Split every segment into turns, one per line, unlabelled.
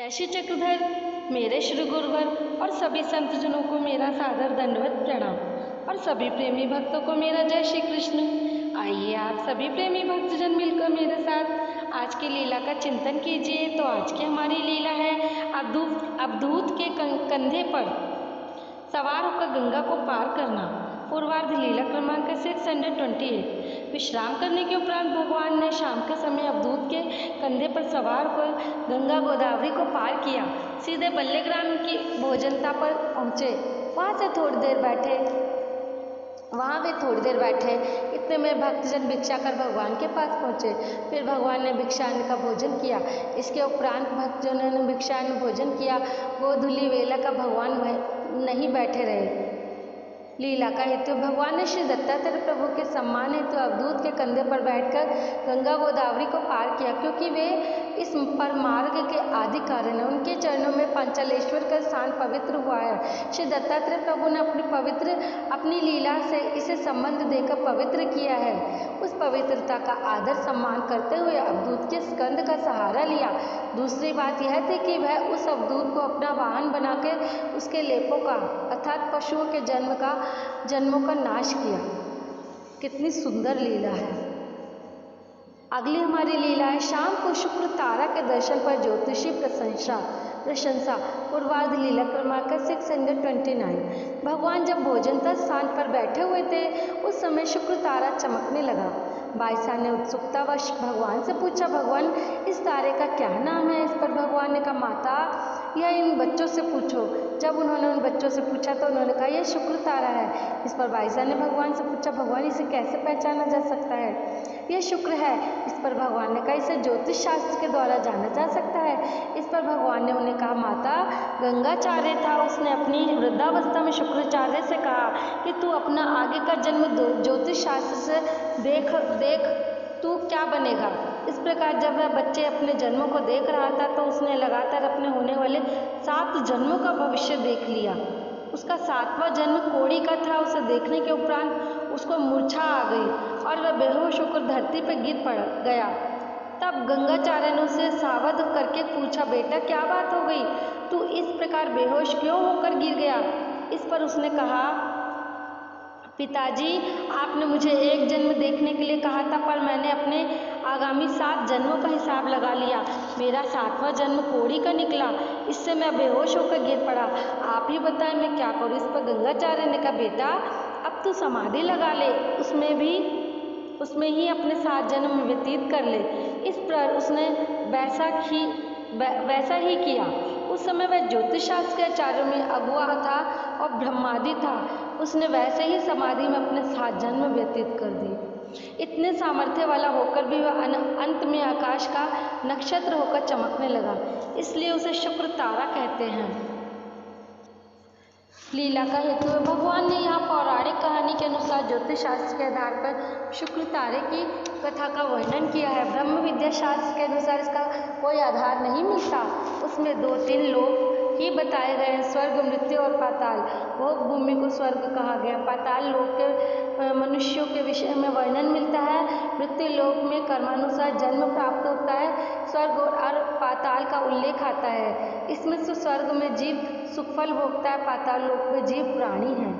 जैसे चक्रधर, मेरे श्री गुरुवर और सभी संतजनों को मेरा सादर दंडवत प्रणाम और सभी प्रेमी भक्तों को मेरा जय श्री कृष्ण। आइए आप सभी प्रेमी भक्तजन मिलकर मेरे साथ आज की लीला का चिंतन कीजिए। तो आज की हमारी लीला है अवधूत के कंधे पर सवार होकर गंगा को पार करना। पूर्वार्ध लीला क्रमांक 628। विश्राम करने के उपरांत भगवान ने शाम के समय अवधूत के कंधे पर सवार होकर गंगा गोदावरी को पार किया। सीधे बल्लेग्राम की भोजनता पर पहुँचे। वहाँ वे थोड़ी देर बैठे। इतने में भक्तजन भिक्षा कर भगवान के पास पहुँचे। फिर भगवान ने भिक्षान्न का भोजन किया। इसके उपरांत भक्तजनों ने भिक्षान्न भोजन किया। गोधूली वेला का भगवान नहीं बैठे रहे। लीला का हेतु भगवान ने श्री दत्तात्रेय प्रभु के सम्मान हेतु अवधूत के कंधे पर बैठकर गंगा गोदावरी को पार किया, क्योंकि वे इस पर मार्ग के आदि कारण हैं। उनके चरणों में पांचालेश्वर का स्थान पवित्र हुआ है। श्री दत्तात्रेय प्रभु ने अपनी लीला से इसे संबंध देकर पवित्र किया है। उस पवित्रता का आदर सम्मान करते हुए अवधूत के स्कंद का सहारा लिया। दूसरी बात यह थी कि वह उस अवधूत को अपना वाहन बनाकर उसके लेपों का अर्थात पशुओं के जन्मों का नाश किया। कितनी सुंदर लीला है। अगली हमारी लीला है शाम को शुक्र तारा के दर्शन पर ज्योतिषी प्रशंसा। पूर्वार्ध लीला क्रमांक 629। भगवान जब भोजनता स्थान पर बैठे हुए थे उस समय शुक्र तारा चमकने लगा। बाईसा ने उत्सुकतावश भगवान से पूछा, भगवान इस तारे का क्या नाम है? इस पर भगवान ने कहा, माता यह इन बच्चों से पूछो। जब उन्होंने उन बच्चों से पूछा तो उन्होंने कहा यह शुक्र तारा है। इस पर बाईसा ने भगवान से पूछा, भगवान इसे कैसे पहचाना जा सकता है? यह शुक्र है। इस पर भगवान ने कहा इसे ज्योतिष शास्त्र के द्वारा जाना जा सकता है। इस पर भगवान ने उन्हें कहा, माता गंगाचार्य था, उसने अपनी वृद्धावस्था में शुक्राचार्य से कहा कि तू अपना आगे का जन्म ज्योतिष शास्त्र से देख तू क्या बनेगा। इस प्रकार जब वह बच्चे अपने जन्मों को देख रहा था तो उसने लगातार अपने होने वाले 7 जन्मों का भविष्य देख लिया। उसका 7वां जन्म कोड़ी का था। उसे देखने के उपरांत उसको मूर्छा आ गई और वह बेहोश होकर धरती पर गिर पड़ गया। तब गंगाचार्य ने उसे सावध करके पूछा, बेटा क्या बात हो गई? तू इस प्रकार बेहोश क्यों होकर गिर गया? इस पर उसने कहा, पिताजी आपने मुझे एक जन्म देखने के लिए कहा था, पर मैंने अपने आगामी 7 जन्मों का हिसाब लगा लिया। मेरा 7वां जन्म कोड़ी का निकला, इससे मैं बेहोश होकर गिर पड़ा। आप ही बताएं मैं क्या करूं? इस पर गंगाचार्य ने कहा, बेटा अब तू समाधि लगा ले, उसमें ही अपने 7 जन्म व्यतीत कर ले। इस पर उसने वैसा ही किया। उस समय वह ज्योतिष शास्त्र के आचार्यों में अगुआ था और ब्रह्मादि था। उसने वैसे ही समाधि में अपने 7 जन्म व्यतीत कर दिए। इतने सामर्थ्य वाला होकर भी वह अंत में आकाश का नक्षत्र होकर चमकने लगा, इसलिए उसे शुक्र तारा कहते हैं। लीला का हेतु है भगवान ने यहाँ पौराणिक कहानी के अनुसार ज्योतिष शास्त्र के आधार पर शुक्र तारे की कथा का वर्णन किया है। ब्रह्म विद्या शास्त्र के अनुसार इसका कोई आधार नहीं मिलता। उसमें 2-3 लोक ही बताए गए हैं, स्वर्ग, मृत्यु और पाताल। भोग भूमि को स्वर्ग कहा गया। पाताल लोक के मनुष्यों के विषय में वर्णन मिलता है। मृत्यु लोक में कर्मानुसार जन्म प्राप्त होता है। स्वर्ग और पाताल का उल्लेख आता है। इसमें से स्वर्ग में जीव सुखफल भोगता है, पाताल लोक में जीव प्राणी है।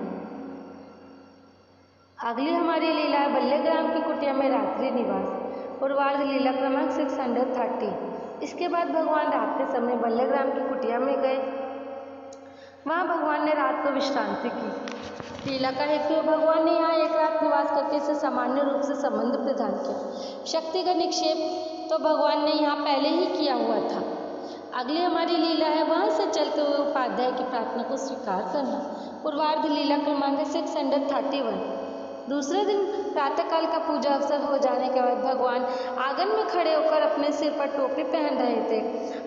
अगली हमारी लीला है बल्लेग्राम की कुटिया में रात्रि निवास। पूर्वार्ध लीला क्रमांक 630। इसके बाद भगवान रात के समय बल्लेग्राम की कुटिया में गए। वहाँ भगवान ने रात को विश्रांति की। लीला का हेतु भगवान ने यहाँ एक रात निवास करके इसे सामान्य रूप से संबंध प्रदान किया। शक्ति का निक्षेप तो भगवान ने यहाँ पहले ही किया हुआ था। अगली हमारी लीला है वहाँ से चलते हुए उपाध्याय की प्रार्थना को स्वीकार करना। पूर्वार्ध लीला क्रमांक 631। दूसरे दिन प्रातःकाल का पूजा अवसर हो जाने के बाद भगवान आंगन में खड़े होकर अपने सिर पर टोपी पहन रहे थे।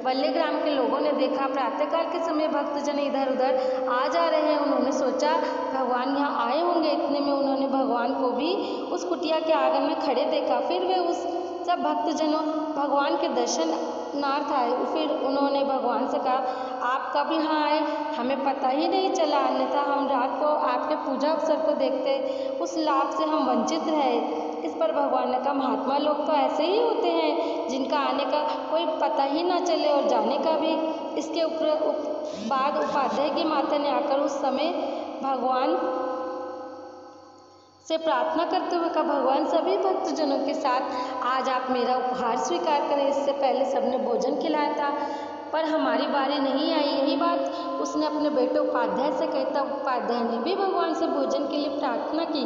बल्लेग्राम के लोगों ने देखा प्रातःकाल के समय भक्तजन इधर उधर आ जा रहे हैं। उन्होंने सोचा भगवान यहाँ आए होंगे। इतने में उन्होंने भगवान को भी उस कुटिया के आंगन में खड़े देखा। फिर वे उस सब भक्तजनों भगवान के दर्शनार्थ आए। फिर उन्होंने भगवान से कहा, आप कब यहाँ आए? हमें पता ही नहीं चला, अन्यथा हम रात को आपके पूजा अवसर को देखते, उस लाभ से हम वंचित रहे। इस पर भगवान ने कहा, महात्मा लोग तो ऐसे ही होते हैं जिनका आने का कोई पता ही ना चले और जाने का भी। इसके बाद उपाध्याय की माता ने आकर उस समय भगवान से प्रार्थना करते हुए कहा, भगवान सभी भक्तजनों के साथ आज आप मेरा उपहार स्वीकार करें। इससे पहले सबने भोजन खिलाया था पर हमारी बारी नहीं आई। यही बात उसने अपने बेटे उपाध्याय से कही। तब उपाध्याय ने भी भगवान से भोजन के लिए प्रार्थना की।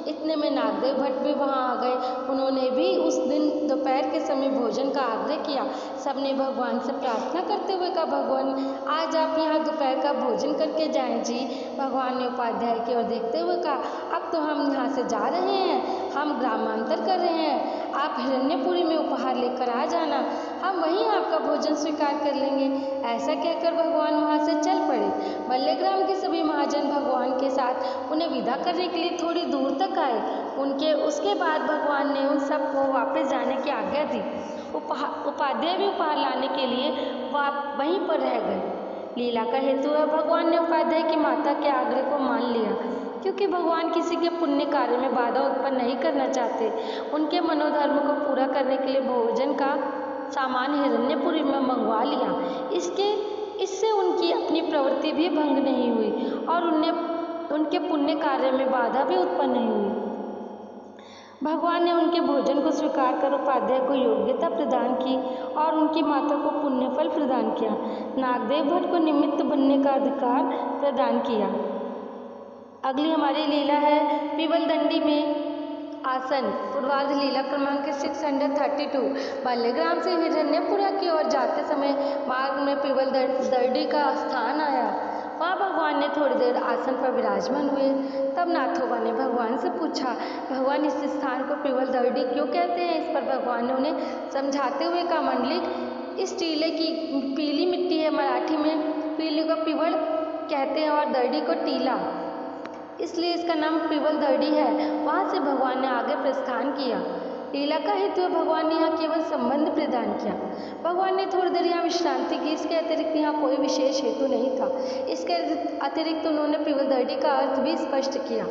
इतने में नागदेव भट्ट भी वहाँ आ गए। उन्होंने भी उस दिन दोपहर के समय भोजन का आग्रह किया। सबने भगवान से प्रार्थना करते हुए कहा, भगवान आज आप यहाँ दोपहर का भोजन करके जाएं जी। भगवान ने उपाध्याय की ओर देखते हुए कहा, अब तो हम यहाँ से जा रहे हैं, हम ग्रामांतर कर रहे हैं, आप हिरण्यपुरी में उपहार लेकर आ जाना, हम वहीं आपका भोजन स्वीकार कर लेंगे। ऐसा कहकर भगवान वहाँ से चल पड़े। मल्लेग्राम के सभी महाजन भगवान के साथ उन्हें विदा करने के लिए थोड़ी दूर तक आए। उसके बाद भगवान ने उन सबको वापस जाने की आज्ञा दी। उपाध्याय भी उपहार लाने के लिए वहीं पर रह गए। लीला का हेतु है भगवान ने उपाध्याय की माता के आग्रह को मान लिया, क्योंकि भगवान किसी के पुण्य कार्य में बाधा उत्पन्न नहीं करना चाहते। उनके मनोधर्म को पूरा करने के लिए भोजन का सामान हिरण्यपुरी में मंगवा लिया। इससे उनकी अपनी प्रवृत्ति भी भंग नहीं हुई और उनके पुण्य कार्य में बाधा भी उत्पन्न नहीं हुई। भगवान ने उनके भोजन को स्वीकार कर उपाध्याय को योग्यता प्रदान की और उनकी माता को पुण्यफल प्रदान किया। नागदेव भट्ट को निमित्त बनने का अधिकार प्रदान किया। अगली हमारी लीला है पीवल दंडी में आसन। पूर्वार्ध लीला क्रमांक 632। बाल्यग्राम से हिरण्यपुरा की ओर जाते समय मार्ग में पीवल दंडी का स्थान आया। वहाँ भगवान ने थोड़ी देर आसन पर विराजमान हुए। तब नाथोबा ने भगवान से पूछा, भगवान इस स्थान को पीवल दंडी क्यों कहते हैं? इस पर भगवान ने उन्हें समझाते हुए कहा, मंडलिक इस टीले की पीली मिट्टी है। मराठी में पीली को पीवल कहते हैं और दर्डी को टीला, इसलिए इसका नाम पीवल दर्डी है। वहाँ से भगवान ने आगे प्रस्थान किया। लीला का हेतु है भगवान ने यहाँ केवल संबंध प्रदान किया। भगवान ने थोड़ी देर यहाँ विश्रांति की। इसके अतिरिक्त यहाँ कोई विशेष हेतु नहीं था। इसके अतिरिक्त उन्होंने पीवल दर्डी का अर्थ भी स्पष्ट किया।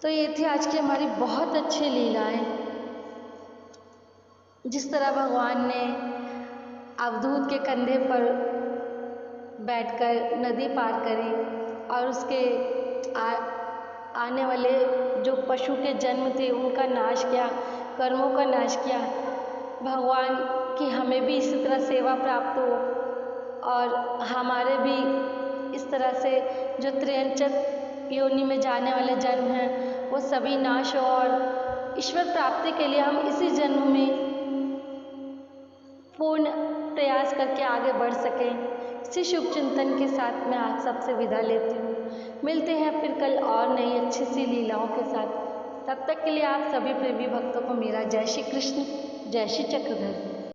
तो ये थी आज की हमारी बहुत अच्छी लीलाएं। जिस तरह भगवान ने अवधूत के कंधे पर बैठकर नदी पार करी और उसके आने वाले जो पशु के जन्म थे उनका नाश किया, कर्मों का नाश किया। भगवान की हमें भी इसी तरह सेवा प्राप्त हो और हमारे भी इस तरह से जो त्र्यंचक योनि में जाने वाले जन्म हैं वो सभी नाश हो और ईश्वर प्राप्ति के लिए हम इसी जन्म में पूर्ण प्रयास करके आगे बढ़ सकें। इसी शुभ चिंतन के साथ मैं आप सबसे विदा लेती हूँ। मिलते हैं फिर कल और नई अच्छी सी लीलाओं के साथ। तब तक के लिए आप सभी प्रेमी भक्तों को मेरा जय श्री कृष्ण, जय श्री चक्रधर।